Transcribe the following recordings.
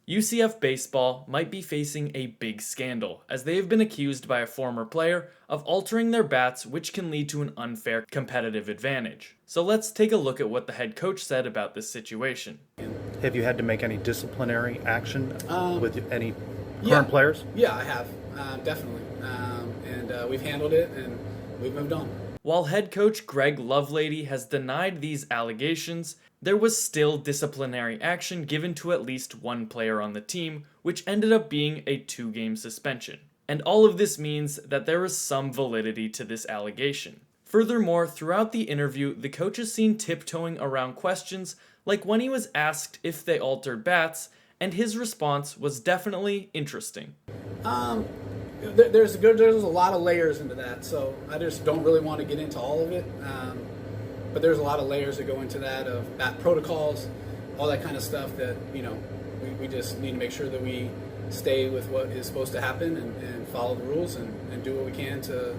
UCF Baseball might be facing a big scandal, as they have been accused by a former player of altering their bats, which can lead to an unfair competitive advantage. So let's take a look at what the head coach said about this situation. Have you had to make any disciplinary action with any Yeah. current players? Yeah, I have, definitely. We've handled it and we've moved on. While head coach Greg Lovelady has denied these allegations, there was still disciplinary action given to at least one player on the team, which ended up being a 2-game suspension. And all of this means that there is some validity to this allegation. Furthermore, throughout the interview, the coach is seen tiptoeing around questions like when he was asked if they altered bats, and his response was definitely interesting. There's a lot of layers into that, so I just don't really want to get into all of it. But there's a lot of layers that go into that, of bat protocols, all that kind of stuff that, we just need to make sure that we stay with what is supposed to happen and follow the rules and do what we can to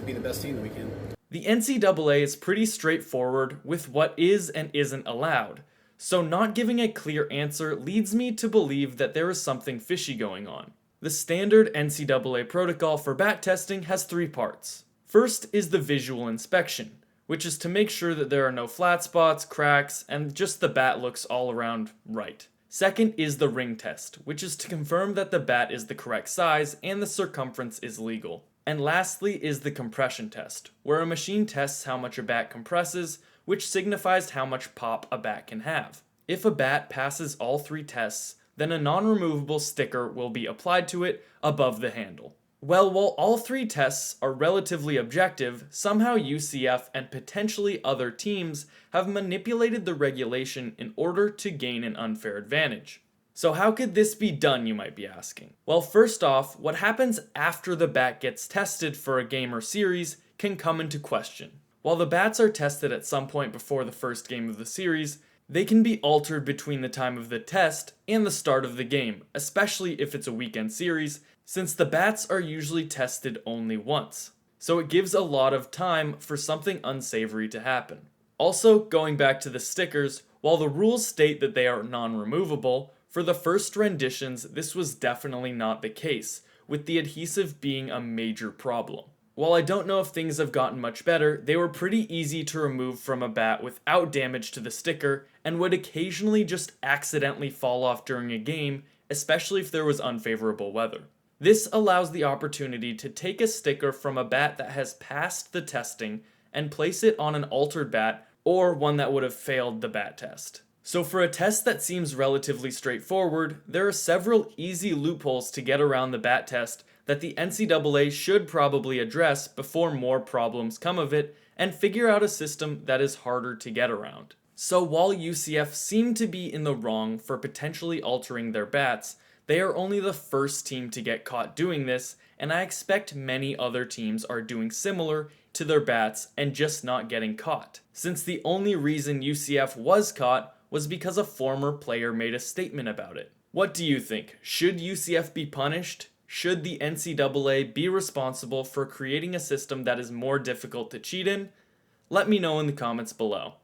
be the best team that we can. The NCAA is pretty straightforward with what is and isn't allowed, so not giving a clear answer leads me to believe that there is something fishy going on. The standard NCAA protocol for bat testing has 3 parts. First is the visual inspection, which is to make sure that there are no flat spots, cracks, and just the bat looks all around right. Second is the ring test, which is to confirm that the bat is the correct size and the circumference is legal. And lastly is the compression test, where a machine tests how much a bat compresses, which signifies how much pop a bat can have. If a bat passes all 3 tests, then a non-removable sticker will be applied to it above the handle. Well, while all 3 tests are relatively objective, somehow UCF and potentially other teams have manipulated the regulation in order to gain an unfair advantage. So how could this be done, you might be asking? Well, first off, what happens after the bat gets tested for a game or series can come into question. While the bats are tested at some point before the first game of the series, they can be altered between the time of the test and the start of the game, especially if it's a weekend series, since the bats are usually tested only once. So it gives a lot of time for something unsavory to happen. Also, going back to the stickers, while the rules state that they are non-removable, for the first renditions this was definitely not the case, with the adhesive being a major problem. While I don't know if things have gotten much better, they were pretty easy to remove from a bat without damage to the sticker, and would occasionally just accidentally fall off during a game, especially if there was unfavorable weather. This allows the opportunity to take a sticker from a bat that has passed the testing and place it on an altered bat or one that would have failed the bat test. So for a test that seems relatively straightforward, there are several easy loopholes to get around the bat test that the NCAA should probably address before more problems come of it and figure out a system that is harder to get around. So while UCF seemed to be in the wrong for potentially altering their bats, they are only the first team to get caught doing this, and I expect many other teams are doing similar to their bats and just not getting caught, since the only reason UCF was caught was because a former player made a statement about it. What do you think? Should UCF be punished? Should the NCAA be responsible for creating a system that is more difficult to cheat in? Let me know in the comments below.